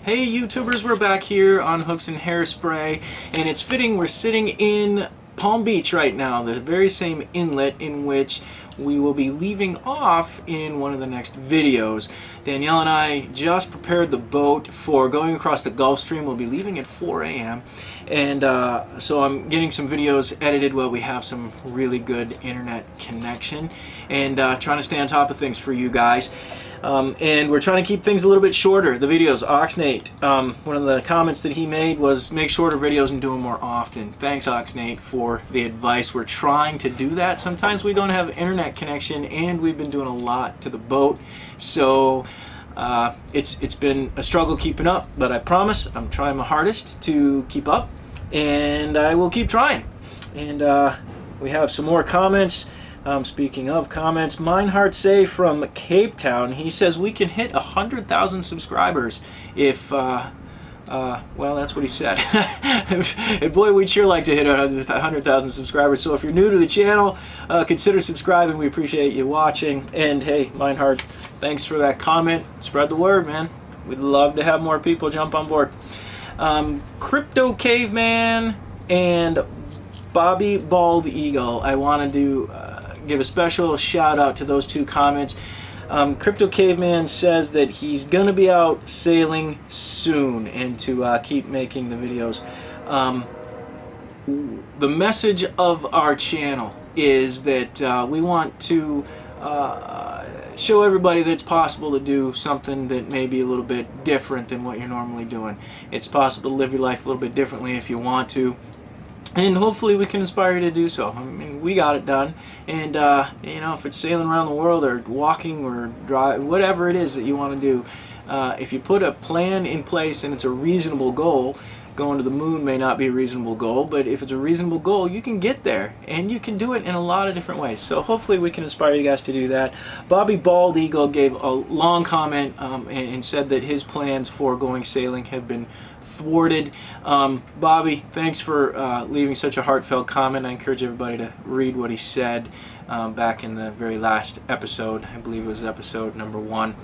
Hey YouTubers, we're back here on Hooks and Hairspray, and it's fitting we're sitting in Palm Beach right now, the very same inlet in which we will be leaving off in one of the next videos. Danielle and I just prepared the boat for going across the Gulf Stream. We'll be leaving at 4 a.m. and so I'm getting some videos edited while we have some really good internet connection, and trying to stay on top of things for you guys. And we're trying to keep things a little bit shorter, the videos. Oxnate, one of the comments that he made was make shorter videos and do them more often. Thanks, Oxnate, for the advice. We're trying to do that. Sometimes we don't have internet connection, and we've been doing a lot to the boat, so it's been a struggle keeping up, but I promise I'm trying my hardest to keep up, and I will keep trying. And we have some more comments. Speaking of comments, Meinhard Say from Cape Town, he says we can hit 100,000 subscribers if, well, that's what he said. And boy, we'd sure like to hit 100,000 subscribers. So if you're new to the channel, consider subscribing. We appreciate you watching. And hey, Meinhard, thanks for that comment. Spread the word, man. We'd love to have more people jump on board. Crypto Caveman and Bobby Bald Eagle, I wanted to give a special shout out to those two comments. Crypto Caveman says that he's gonna be out sailing soon, and to keep making the videos. The message of our channel is that we want to show everybody that it's possible to do something that may be a little bit different than what you're normally doing. It's possible to live your life a little bit differently if you want to. And hopefully we can inspire you to do so. I mean, we got it done, and you know, if it's sailing around the world or walking or drive, whatever it is that you want to do, if you put a plan in place and it's a reasonable goal, going to the moon may not be a reasonable goal, but if it's a reasonable goal, you can get there, and you can do it in a lot of different ways. So hopefully we can inspire you guys to do that. Bobby Bald Eagle gave a long comment and said that his plans for going sailing have been thwarted. Bobby, thanks for leaving such a heartfelt comment. I encourage everybody to read what he said back in the very last episode. I believe it was episode number 1.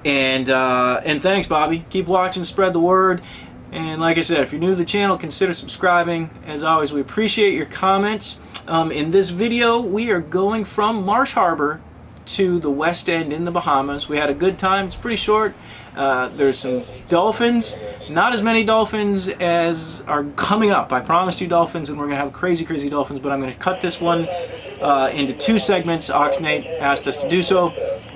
And thanks, Bobby. Keep watching, spread the word. And like I said, if you're new to the channel, consider subscribing. As always, we appreciate your comments. In this video, we are going from Marsh Harbour to the West End in the Bahamas. We had a good time. It's pretty short. There's some dolphins, not as many dolphins as are coming up. I promised you dolphins, and we're gonna have crazy dolphins, but I'm gonna cut this one into 2 segments. Oxnate asked us to do so,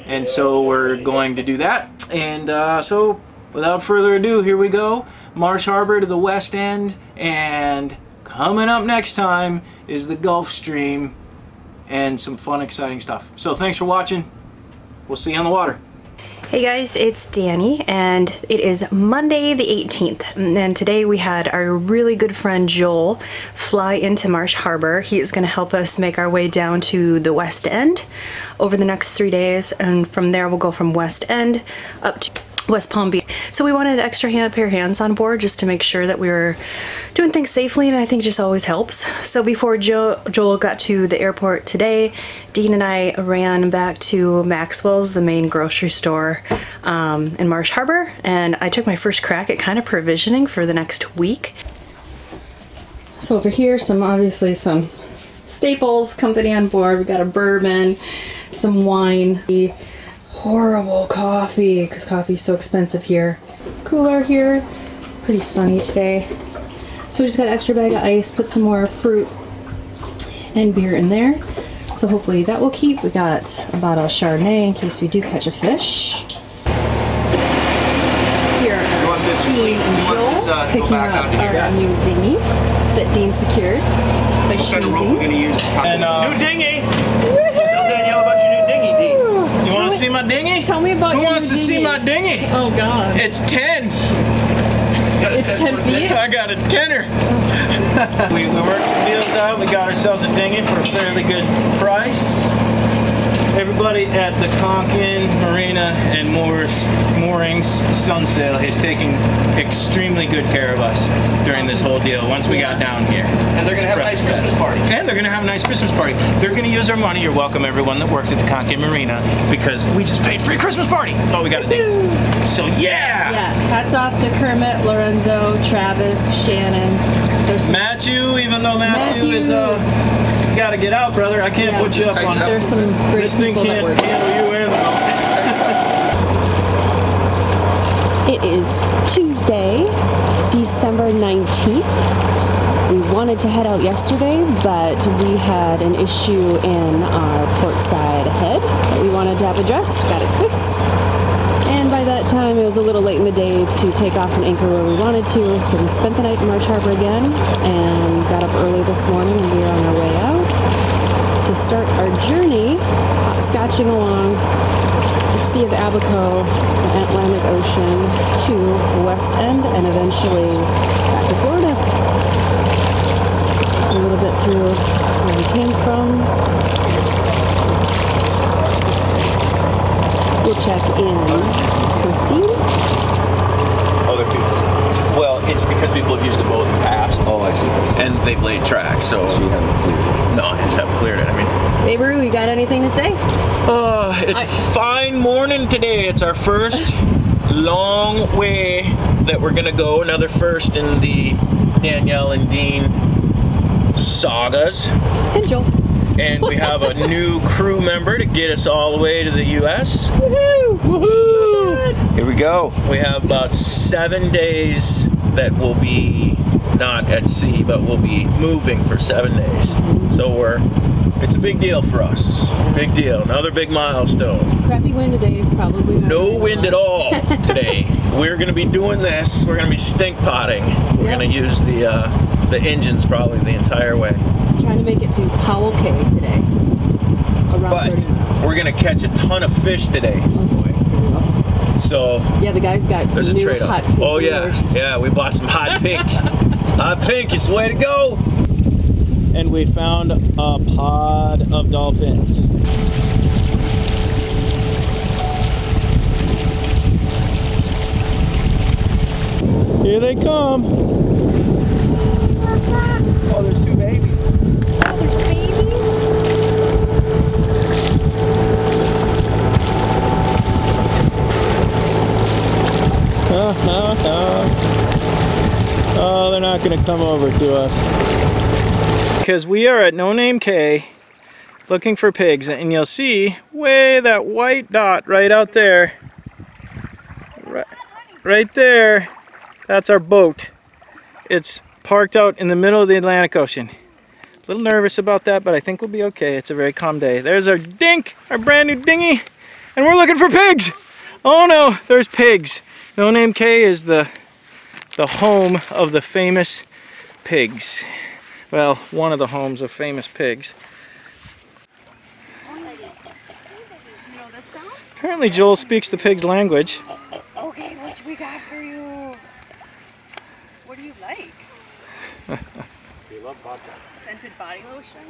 and so we're going to do that. And so without further ado, here we go. Marsh Harbour to the West End, and coming up next time is the Gulf Stream and some fun, exciting stuff. So thanks for watching. We'll see you on the water. Hey guys, it's Danny, and it is Monday the 18th, and today we had our really good friend Joel fly into Marsh Harbour. He is going to help us make our way down to the West End over the next 3 days, and from there we'll go from West End up to West Palm Beach. So we wanted an extra pair of hands on board just to make sure that we were doing things safely, and I think it just always helps. So before Joel got to the airport today, Dean and I ran back to Maxwell's, the main grocery store in Marsh Harbour, and I took my first crack at kind of provisioning for the next week. So over here, obviously some staples, company on board. We got a bourbon, some wine, horrible coffee, because coffee is so expensive here. Cooler here, pretty sunny today. So we just got an extra bag of ice, put some more fruit and beer in there. So hopefully that will keep. We got a bottle of Chardonnay in case we do catch a fish. Here are Dean and Joel picking up our new dinghy that Dean secured by schmoozing. New dinghy! Tell Danielle about your new dinghy, Dean. You want to see my dinghy? Tell me about Who your wants to see my dinghy? Oh God. It's 10. It's 10 feet? I got a tenner. we worked some deals out. We got ourselves a dinghy for a fairly good price. Everybody at the Conkin Marina and Moorings Sunsail is taking extremely good care of us during this whole deal once we got down here. And they're going to have a nice Christmas party. And they're going to have a nice Christmas party. They're going to use our money. You're welcome, everyone that works at the Conkin Marina, because we just paid for your Christmas party. Oh, we got a ding. So yeah! hats off to Kermit, Lorenzo, Travis, Shannon. There's Matthew, even though Matthew is gotta get out, brother. I can't put you up on it. There's some great This thing people that can't work. handle you and It is Tuesday, December 19th. We wanted to head out yesterday, but we had an issue in our port side head that we wanted to have addressed, got it fixed. And by that time, it was a little late in the day to take off and anchor where we wanted to, so we spent the night in Marsh Harbour again and got up early this morning, and we are on our way out to start our journey, hopscotching along the Sea of Abaco, the Atlantic Ocean, to West End, and eventually back to Florida. Just a little bit through where we came from. We'll check in with Dean. Other people. Well, it's because people have used the boat in the past. Oh, I see. And they've laid tracks, so you haven't cleared it. No, I just haven't cleared it. I mean, Babe-Roo, you got anything to say? it's a fine morning today. It's our first long way that we're gonna go. Another first in the Danielle and Dean sagas. And Joel. And we have a new crew member to get us all the way to the US. Woohoo! Woohoo! here we go. We have about 7 days that will be not at sea, but we'll be moving for 7 days. So it's a big deal for us. Big deal. Another big milestone. Crappy wind today, probably. No wind at all today. We're gonna be doing this. We're gonna be stink potting. We're gonna use the engines probably the entire way. Trying to make it to Powell Cay today. Around But 30 miles. we're gonna catch a ton of fish today. Oh boy, here we go. So Yeah, the guys got some there's a new trade-off. hot pink Oh yeah, lures. yeah. We bought some hot pink. Hot pink is the way to go. And we found a pod of dolphins. Here they come. Oh, there's two babies. Oh, there's babies. Oh, they're not going to come over to us. Because we are at No Name Cay looking for pigs, and you'll see way that white dot right out there. Right there. That's our boat. It's parked out in the middle of the Atlantic Ocean. A little nervous about that, but I think we'll be okay. It's a very calm day. There's our dink, our brand new dinghy, and we're looking for pigs. Oh no, there's pigs. No Name Cay is the home of the famous pigs. Well, one of the homes of famous pigs. Apparently Joel speaks the pig's language. Okay, what we got for you? What do you like? We love vodka. Scented body lotion?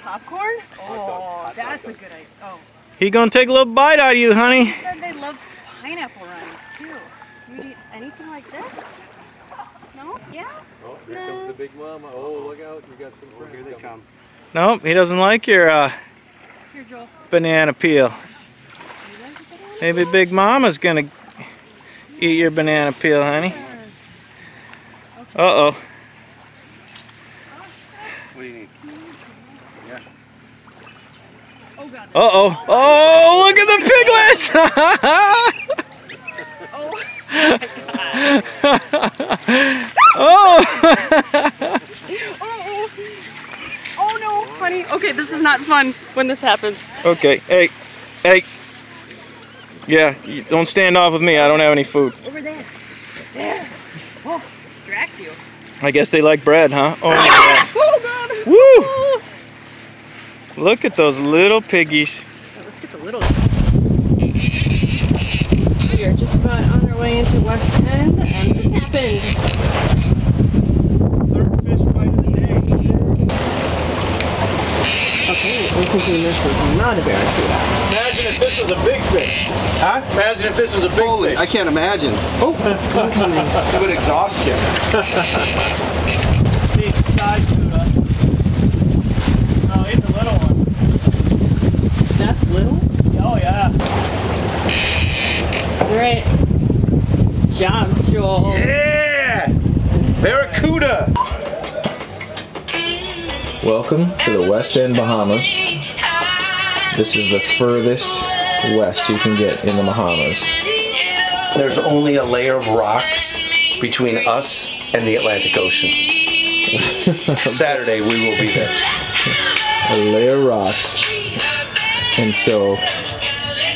Popcorn? Oh, that's a good idea. Oh. He gonna take a little bite out of you, honey. He said they love pineapple rinds too. Do you eat anything like this? No? Yeah? Oh, here comes the big mama. Oh, look out. We got some friends. Here they come. Nope, he doesn't like your Here, Joel. banana peel. You like the banana? Maybe Big Mama's gonna eat your banana peel, honey. Uh-oh. What do you need? Yeah. Oh, God. Uh-oh. Oh, look at the piglets! Oh! Oh, no, honey. Okay, this is not fun when this happens. Okay, hey. Yeah, you don't stand off with me. I don't have any food. Over there. There. Oh, distract you. I guess they like bread, huh? Oh, my Oh, God. God. Woo! Look at those little piggies. Let's get the little. We are just about on our way into West End, and this happened. Third fish bite of the day. Okay, I'm thinking this is not a barracuda. Imagine if this was a big fish. Huh? Imagine if this was a big Holy, fish. I can't imagine. Oh, incoming. It would exhaust you. Decent size tuna. Oh, it's a little one. That's little? Oh, yeah. All right, job, Joel. Yeah! Barracuda! Welcome to the West End Bahamas. This is the furthest west you can get in the Bahamas. There's only a layer of rocks between us and the Atlantic Ocean. Saturday we will be there. A layer of rocks. And so,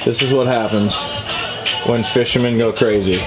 this is what happens when fishermen go crazy.